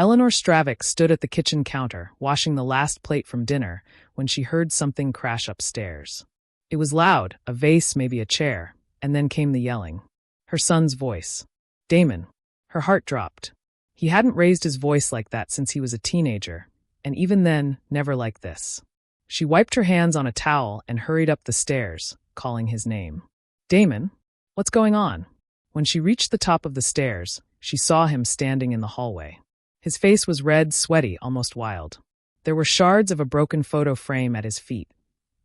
Eleanor Stravik stood at the kitchen counter, washing the last plate from dinner, when she heard something crash upstairs. It was loud, a vase, maybe a chair, and then came the yelling. Her son's voice. Damon. Her heart dropped. He hadn't raised his voice like that since he was a teenager, and even then, never like this. She wiped her hands on a towel and hurried up the stairs, calling his name. Damon? What's going on? When she reached the top of the stairs, she saw him standing in the hallway. His face was red, sweaty, almost wild. There were shards of a broken photo frame at his feet,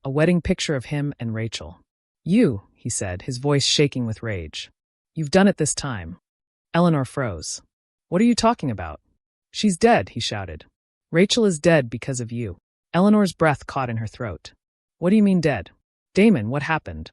a wedding picture of him and Rachel. You, he said, his voice shaking with rage. You've done it this time. Eleanor froze. What are you talking about? She's dead, he shouted. Rachel is dead because of you. Eleanor's breath caught in her throat. What do you mean dead? Damon, what happened?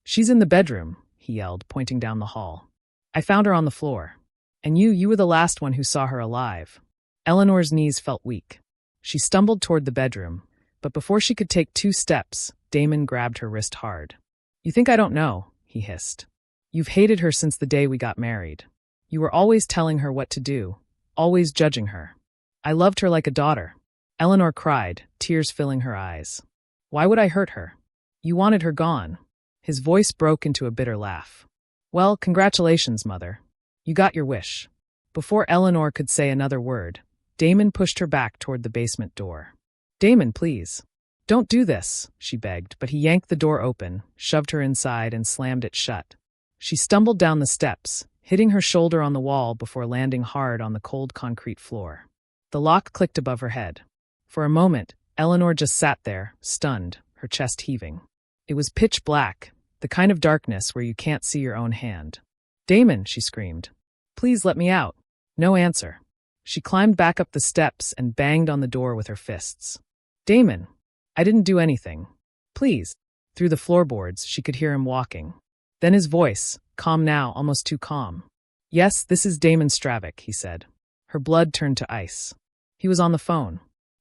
She's in the bedroom, he yelled, pointing down the hall. I found her on the floor. And you were the last one who saw her alive. Eleanor's knees felt weak. She stumbled toward the bedroom, but before she could take 2 steps, Damon grabbed her wrist hard. You think I don't know, he hissed. You've hated her since the day we got married. You were always telling her what to do, always judging her. I loved her like a daughter. Eleanor cried, tears filling her eyes. Why would I hurt her? You wanted her gone. His voice broke into a bitter laugh. Well, congratulations, Mother. You got your wish. Before Eleanor could say another word, Damon pushed her back toward the basement door. Damon, please. Don't do this, she begged, but he yanked the door open, shoved her inside, and slammed it shut. She stumbled down the steps, hitting her shoulder on the wall before landing hard on the cold concrete floor. The lock clicked above her head. For a moment, Eleanor just sat there, stunned, her chest heaving. It was pitch black, the kind of darkness where you can't see your own hand. Damon, she screamed. Please let me out. No answer. She climbed back up the steps and banged on the door with her fists. Damon, I didn't do anything. Please. Through the floorboards, she could hear him walking. Then his voice, calm now, almost too calm. Yes, this is Damon Stravik, he said. Her blood turned to ice. He was on the phone.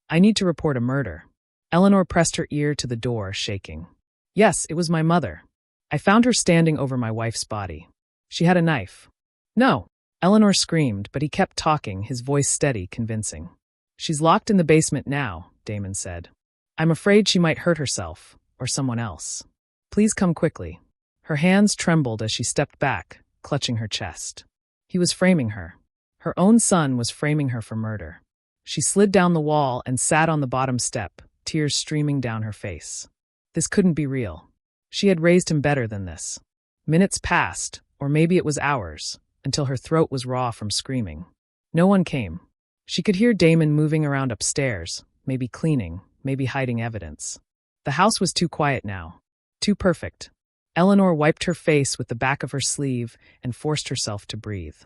I need to report a murder. Eleanor pressed her ear to the door, shaking. Yes, it was my mother. I found her standing over my wife's body. She had a knife. No, Eleanor screamed, but he kept talking, his voice steady, convincing. She's locked in the basement now, Damon said. I'm afraid she might hurt herself, or someone else. Please come quickly. Her hands trembled as she stepped back, clutching her chest. He was framing her. Her own son was framing her for murder. She slid down the wall and sat on the bottom step, tears streaming down her face. This couldn't be real. She had raised him better than this. Minutes passed, or maybe it was hours, until her throat was raw from screaming. No one came. She could hear Damon moving around upstairs, maybe cleaning, maybe hiding evidence. The house was too quiet now. Too perfect. Eleanor wiped her face with the back of her sleeve and forced herself to breathe.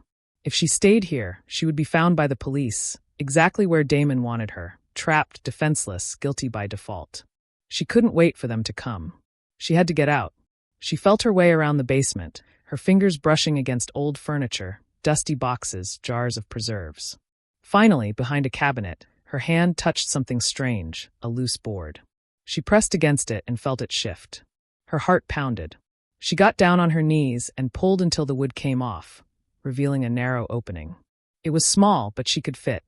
If she stayed here, she would be found by the police, exactly where Damon wanted her, trapped, defenseless, guilty by default. She couldn't wait for them to come. She had to get out. She felt her way around the basement, her fingers brushing against old furniture, dusty boxes, jars of preserves. Finally, behind a cabinet, her hand touched something strange, a loose board. She pressed against it and felt it shift. Her heart pounded. She got down on her knees and pulled until the wood came off, revealing a narrow opening. It was small, but she could fit.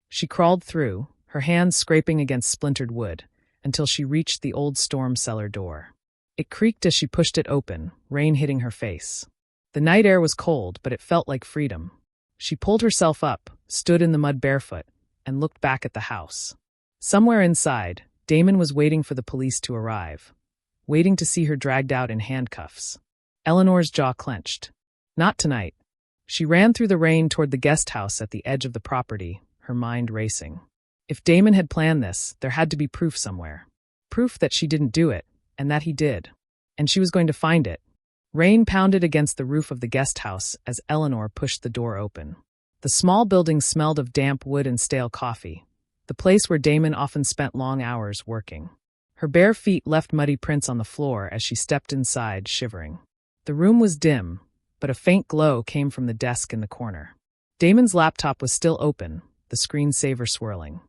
She crawled through, her hands scraping against splintered wood, until she reached the old storm cellar door. It creaked as she pushed it open, rain hitting her face. The night air was cold, but it felt like freedom. She pulled herself up, stood in the mud barefoot, and looked back at the house. Somewhere inside, Damon was waiting for the police to arrive, waiting to see her dragged out in handcuffs. Eleanor's jaw clenched. Not tonight. She ran through the rain toward the guest house at the edge of the property, her mind racing. If Damon had planned this, there had to be proof somewhere. Proof that she didn't do it, and that he did. And she was going to find it. Rain pounded against the roof of the guest house as Eleanor pushed the door open. The small building smelled of damp wood and stale coffee, the place where Damon often spent long hours working. Her bare feet left muddy prints on the floor as she stepped inside, shivering. The room was dim, but a faint glow came from the desk in the corner. Damon's laptop was still open, the screensaver swirling.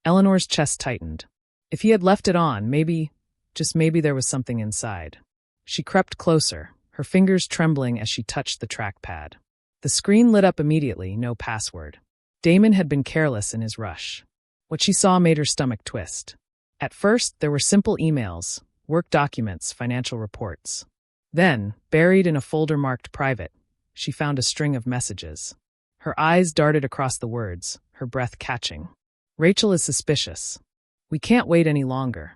Eleanor's chest tightened. If he had left it on, maybe, just maybe there was something inside. She crept closer, her fingers trembling as she touched the trackpad. The screen lit up immediately, no password. Damon had been careless in his rush. What she saw made her stomach twist. At first, there were simple emails, work documents, financial reports. Then, buried in a folder marked private, she found a string of messages. Her eyes darted across the words, her breath catching. Rachel is suspicious. We can't wait any longer.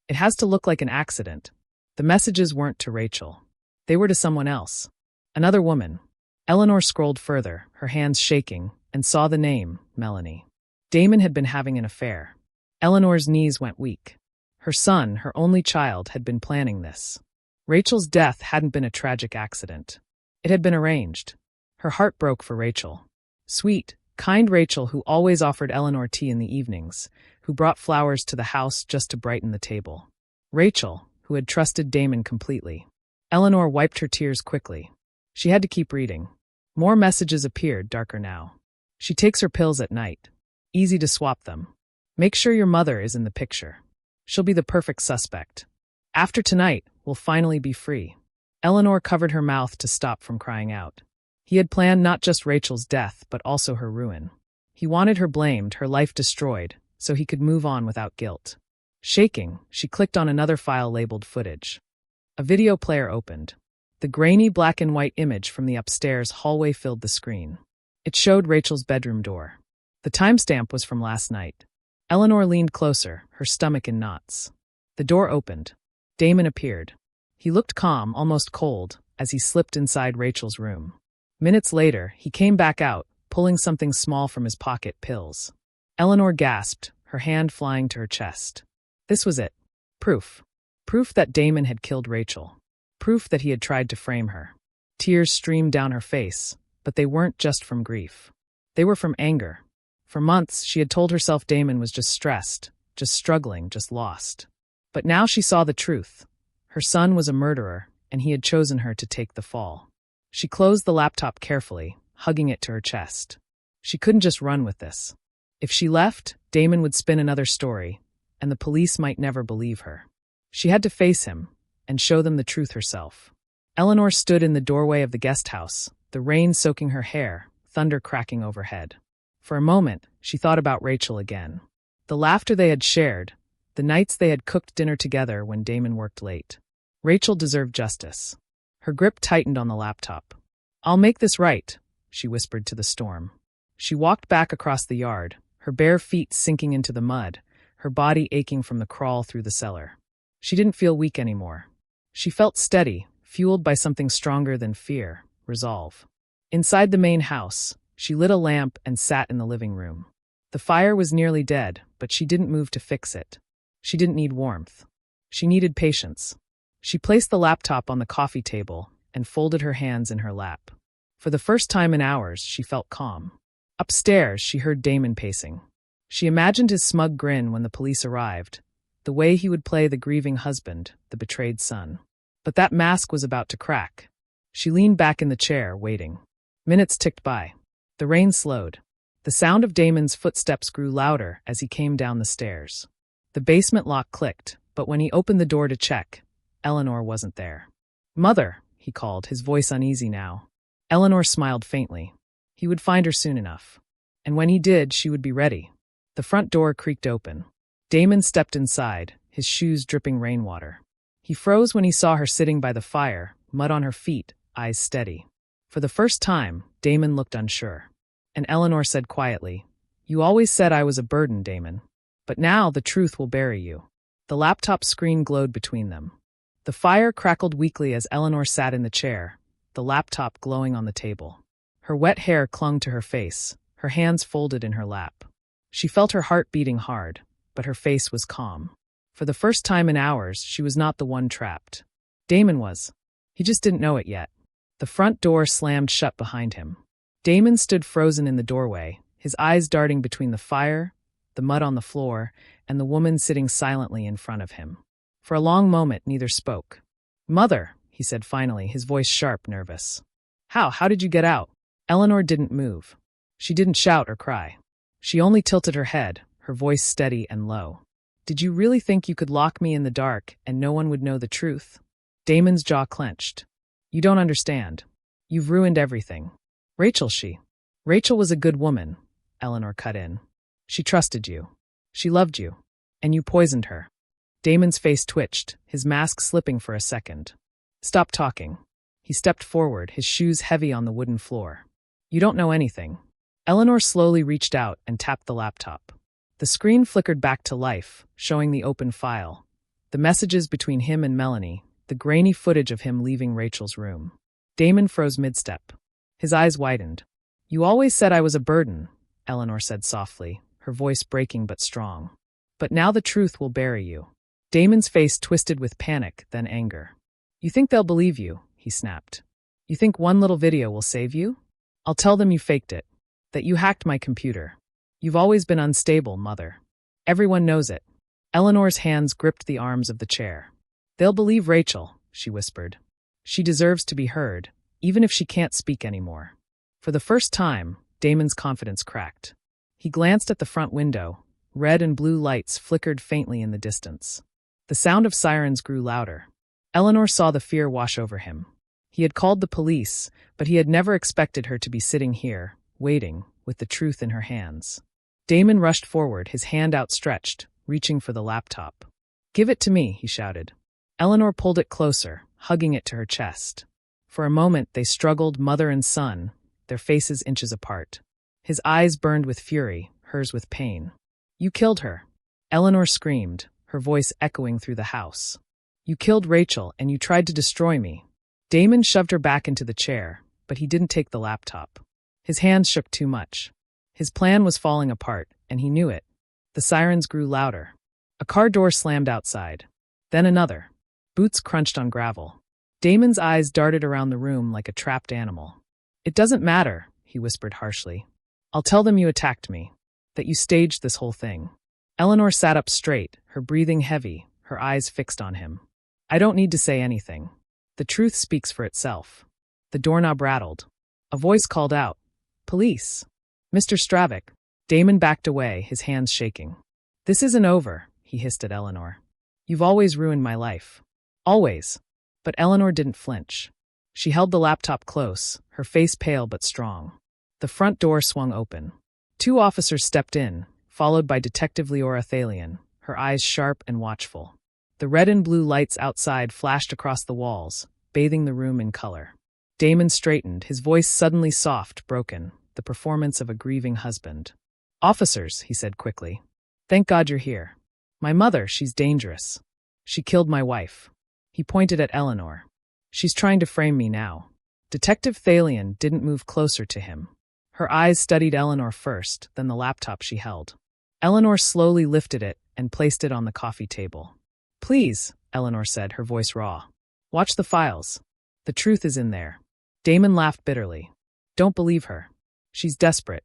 It has to look like an accident. The messages weren't to Rachel. They were to someone else. Another woman. Eleanor scrolled further, her hands shaking, and saw the name, Melanie. Damon had been having an affair. Eleanor's knees went weak. Her son, her only child, had been planning this. Rachel's death hadn't been a tragic accident. It had been arranged. Her heart broke for Rachel. Sweet, kind Rachel who always offered Eleanor tea in the evenings, who brought flowers to the house just to brighten the table. Rachel, who had trusted Damon completely. Eleanor wiped her tears quickly. She had to keep reading. More messages appeared, darker now. She takes her pills at night. Easy to swap them. Make sure your mother is in the picture. She'll be the perfect suspect. After tonight, we'll finally be free. Eleanor covered her mouth to stop from crying out. He had planned not just Rachel's death, but also her ruin. He wanted her blamed, her life destroyed, so he could move on without guilt. Shaking, she clicked on another file labeled footage. A video player opened. The grainy black and white image from the upstairs hallway filled the screen. It showed Rachel's bedroom door. The timestamp was from last night. Eleanor leaned closer, her stomach in knots. The door opened. Damon appeared. He looked calm, almost cold, as he slipped inside Rachel's room. Minutes later, he came back out, pulling something small from his pocket, pills. Eleanor gasped, her hand flying to her chest. This was it. Proof. Proof that Damon had killed Rachel. Proof that he had tried to frame her. Tears streamed down her face, but they weren't just from grief. They were from anger. For months, she had told herself Damon was just stressed, just struggling, just lost. But now she saw the truth. Her son was a murderer, and he had chosen her to take the fall. She closed the laptop carefully, hugging it to her chest. She couldn't just run with this. If she left, Damon would spin another story, and the police might never believe her. She had to face him, and show them the truth herself. Eleanor stood in the doorway of the guest house, the rain soaking her hair, thunder cracking overhead. For a moment, she thought about Rachel again. The laughter they had shared, the nights they had cooked dinner together when Damon worked late. Rachel deserved justice. Her grip tightened on the laptop. "I'll make this right," she whispered to the storm. She walked back across the yard, her bare feet sinking into the mud, her body aching from the crawl through the cellar. She didn't feel weak anymore. She felt steady, fueled by something stronger than fear, resolve. Inside the main house, she lit a lamp and sat in the living room. The fire was nearly dead, but she didn't move to fix it. She didn't need warmth. She needed patience. She placed the laptop on the coffee table and folded her hands in her lap. For the first time in hours, she felt calm. Upstairs, she heard Damon pacing. She imagined his smug grin when the police arrived, the way he would play the grieving husband, the betrayed son. But that mask was about to crack. She leaned back in the chair, waiting. Minutes ticked by. The rain slowed. The sound of Damon's footsteps grew louder as he came down the stairs. The basement lock clicked, but when he opened the door to check, Eleanor wasn't there. "Mother," he called, his voice uneasy now. Eleanor smiled faintly. He would find her soon enough. And when he did, she would be ready. The front door creaked open. Damon stepped inside, his shoes dripping rainwater. He froze when he saw her sitting by the fire, mud on her feet, eyes steady. For the first time, Damon looked unsure. And Eleanor said quietly, "You always said I was a burden, Damon. But now the truth will bury you." The laptop screen glowed between them. The fire crackled weakly as Eleanor sat in the chair, the laptop glowing on the table. Her wet hair clung to her face, her hands folded in her lap. She felt her heart beating hard, but her face was calm. For the first time in hours, she was not the one trapped. Damon was. He just didn't know it yet. The front door slammed shut behind him. Damon stood frozen in the doorway, his eyes darting between the fire, the mud on the floor, and the woman sitting silently in front of him. For a long moment, neither spoke. "Mother," he said finally, his voice sharp, nervous. How did you get out?" Eleanor didn't move. She didn't shout or cry. She only tilted her head, her voice steady and low. "Did you really think you could lock me in the dark and no one would know the truth?" Damon's jaw clenched. "You don't understand. You've ruined everything. Rachel was a good woman. Eleanor cut in. She trusted you. She loved you. And you poisoned her. Damon's face twitched, his mask slipping for a second. Stop talking. He stepped forward, his shoes heavy on the wooden floor. You don't know anything. Eleanor slowly reached out and tapped the laptop. The screen flickered back to life, showing the open file. The messages between him and Melanie, the grainy footage of him leaving Rachel's room. Damon froze mid-step. His eyes widened. You always said I was a burden, Eleanor said softly, her voice breaking but strong. But now the truth will bury you. Damon's face twisted with panic, then anger. You think they'll believe you, he snapped. You think one little video will save you? I'll tell them you faked it. That you hacked my computer. You've always been unstable, Mother. Everyone knows it. Eleanor's hands gripped the arms of the chair. They'll believe Rachel, she whispered. She deserves to be heard, even if she can't speak anymore. For the first time, Damon's confidence cracked. He glanced at the front window. Red and blue lights flickered faintly in the distance. The sound of sirens grew louder. Eleanor saw the fear wash over him. He had called the police, but he had never expected her to be sitting here, waiting, with the truth in her hands. Damon rushed forward, his hand outstretched, reaching for the laptop. Give it to me, he shouted. Eleanor pulled it closer, hugging it to her chest. For a moment they struggled, mother and son, their faces inches apart. His eyes burned with fury, hers with pain. You killed her. Eleanor screamed, her voice echoing through the house. You killed Rachel, and you tried to destroy me. Damon shoved her back into the chair, but he didn't take the laptop. His hands shook too much. His plan was falling apart, and he knew it. The sirens grew louder. A car door slammed outside. Then another. Boots crunched on gravel. Damon's eyes darted around the room like a trapped animal. It doesn't matter, he whispered harshly. I'll tell them you attacked me. That you staged this whole thing. Eleanor sat up straight, her breathing heavy, her eyes fixed on him. I don't need to say anything. The truth speaks for itself. The doorknob rattled. A voice called out. Police. Mr. Stravick. Damon backed away, his hands shaking. This isn't over, he hissed at Eleanor. You've always ruined my life. Always. But Eleanor didn't flinch. She held the laptop close, her face pale but strong. The front door swung open. 2 officers stepped in, followed by Detective Leora Thalion, her eyes sharp and watchful. The red and blue lights outside flashed across the walls, bathing the room in color. Damon straightened, his voice suddenly soft, broken, the performance of a grieving husband. Officers, he said quickly. Thank God you're here. My mother, she's dangerous. She killed my wife. He pointed at Eleanor. She's trying to frame me now. Detective Thalion didn't move closer to him. Her eyes studied Eleanor first, then the laptop she held. Eleanor slowly lifted it and placed it on the coffee table. Please, Eleanor said, her voice raw. Watch the files. The truth is in there. Damon laughed bitterly. Don't believe her. She's desperate.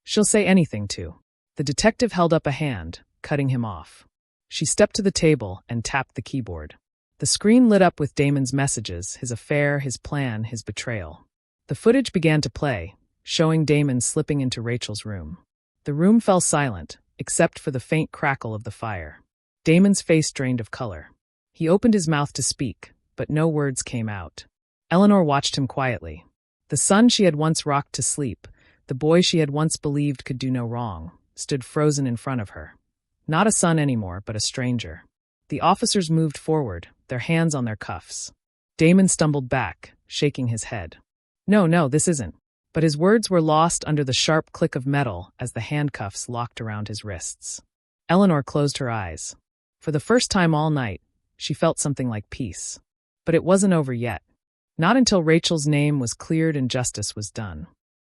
She'll say anything to. The detective held up a hand, cutting him off. She stepped to the table and tapped the keyboard. The screen lit up with Damon's messages, his affair, his plan, his betrayal. The footage began to play, showing Damon slipping into Rachel's room. The room fell silent, except for the faint crackle of the fire. Damon's face drained of color. He opened his mouth to speak, but no words came out. Eleanor watched him quietly. The son she had once rocked to sleep, the boy she had once believed could do no wrong, stood frozen in front of her. Not a son anymore, but a stranger. The officers moved forward, their hands on their cuffs. Damon stumbled back, shaking his head. No, this isn't. But his words were lost under the sharp click of metal as the handcuffs locked around his wrists. Eleanor closed her eyes. For the first time all night, she felt something like peace. But it wasn't over yet. Not until Rachel's name was cleared and justice was done.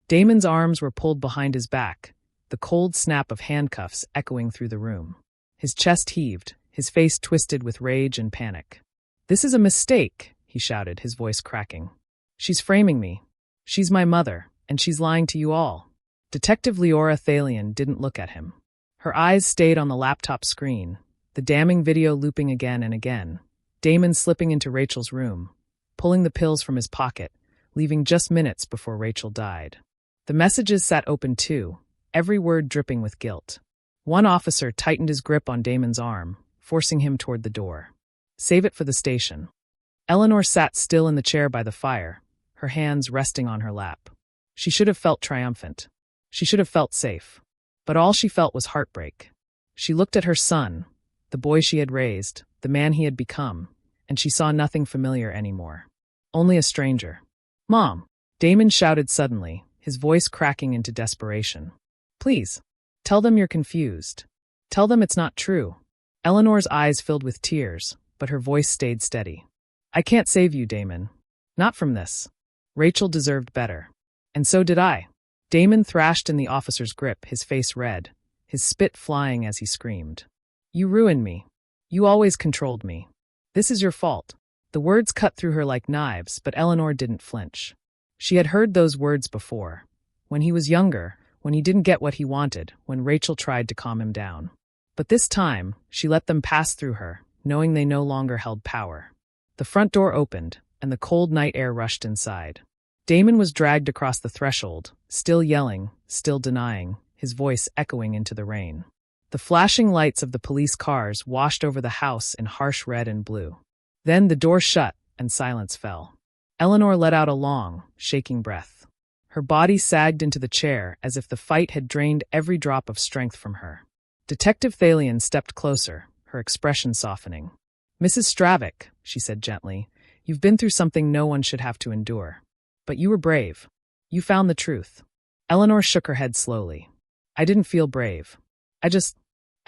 Damon's arms were pulled behind his back, the cold snap of handcuffs echoing through the room. His chest heaved, his face twisted with rage and panic. This is a mistake, he shouted, his voice cracking. She's framing me. She's my mother, and she's lying to you all. Detective Leora Thalion didn't look at him. Her eyes stayed on the laptop screen, the damning video looping again and again. Damon slipping into Rachel's room, pulling the pills from his pocket, leaving just minutes before Rachel died. The messages sat open too, every word dripping with guilt. One officer tightened his grip on Damon's arm, forcing him toward the door. Save it for the station. Eleanor sat still in the chair by the fire, her hands resting on her lap. She should have felt triumphant. She should have felt safe. But all she felt was heartbreak. She looked at her son, the boy she had raised, the man he had become, and she saw nothing familiar anymore. Only a stranger. "Mom!" Damon shouted suddenly, his voice cracking into desperation. "Please, tell them you're confused. Tell them it's not true." Eleanor's eyes filled with tears, but her voice stayed steady. "I can't save you, Damon. Not from this. Rachel deserved better. And so did I." Damon thrashed in the officer's grip, his face red, his spit flying as he screamed. "You ruined me. You always controlled me. This is your fault." The words cut through her like knives, but Eleanor didn't flinch. She had heard those words before. When he was younger, when he didn't get what he wanted, when Rachel tried to calm him down. But this time, she let them pass through her, knowing they no longer held power. The front door opened, and the cold night air rushed inside. Damon was dragged across the threshold, still yelling, still denying, his voice echoing into the rain. The flashing lights of the police cars washed over the house in harsh red and blue. Then the door shut, and silence fell. Eleanor let out a long, shaking breath. Her body sagged into the chair as if the fight had drained every drop of strength from her. Detective Thalion stepped closer, her expression softening. "Mrs. Stravick," she said gently, "you've been through something no one should have to endure. But you were brave. You found the truth." Eleanor shook her head slowly. "I didn't feel brave.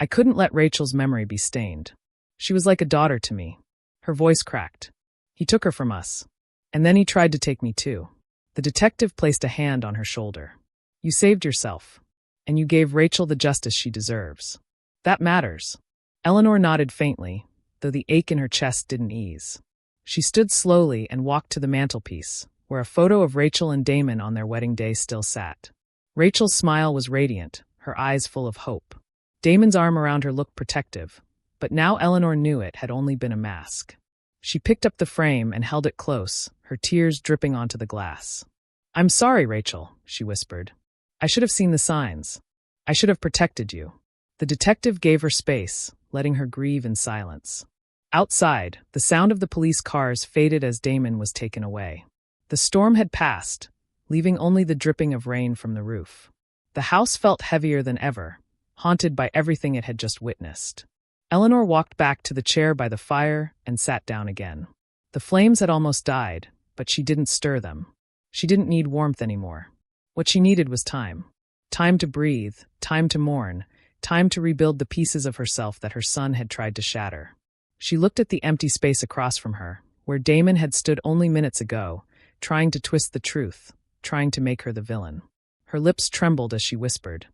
I couldn't let Rachel's memory be stained. She was like a daughter to me." Her voice cracked. "He took her from us. And then he tried to take me too." The detective placed a hand on her shoulder. "You saved yourself. And you gave Rachel the justice she deserves. That matters." Eleanor nodded faintly, though the ache in her chest didn't ease. She stood slowly and walked to the mantelpiece, where a photo of Rachel and Damon on their wedding day still sat. Rachel's smile was radiant, her eyes full of hope. Damon's arm around her looked protective, but now Eleanor knew it had only been a mask. She picked up the frame and held it close, her tears dripping onto the glass. "I'm sorry, Rachel," she whispered. "I should have seen the signs. I should have protected you." The detective gave her space, letting her grieve in silence. Outside, the sound of the police cars faded as Damon was taken away. The storm had passed, leaving only the dripping of rain from the roof. The house felt heavier than ever, haunted by everything it had just witnessed. Eleanor walked back to the chair by the fire and sat down again. The flames had almost died, but she didn't stir them. She didn't need warmth anymore. What she needed was time. Time to breathe, time to mourn, time to rebuild the pieces of herself that her son had tried to shatter. She looked at the empty space across from her, where Damon had stood only minutes ago, trying to twist the truth, trying to make her the villain. Her lips trembled as she whispered,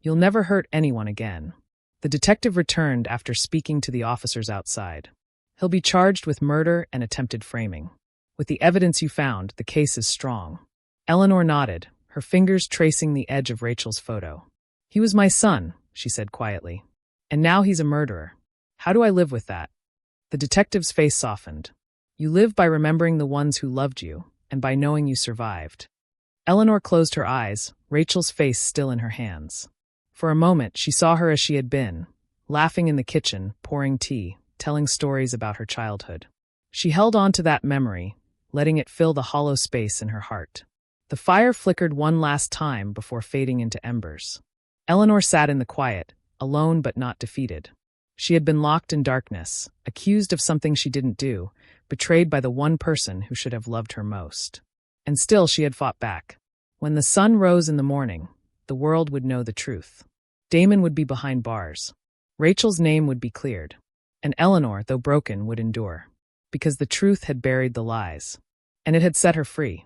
"You'll never hurt anyone again." The detective returned after speaking to the officers outside. "He'll be charged with murder and attempted framing. With the evidence you found, the case is strong." Eleanor nodded, her fingers tracing the edge of Rachel's photo. "He was my son," she said quietly. "And now he's a murderer. How do I live with that?" The detective's face softened. "You live by remembering the ones who loved you, and by knowing you survived." Eleanor closed her eyes, Rachel's face still in her hands. For a moment, she saw her as she had been, laughing in the kitchen, pouring tea, telling stories about her childhood. She held on to that memory, letting it fill the hollow space in her heart. The fire flickered one last time before fading into embers. Eleanor sat in the quiet, alone but not defeated. She had been locked in darkness, accused of something she didn't do, betrayed by the one person who should have loved her most. And still she had fought back. When the sun rose in the morning, the world would know the truth. Damon would be behind bars. Rachel's name would be cleared. And Eleanor, though broken, would endure. Because the truth had buried the lies. And it had set her free.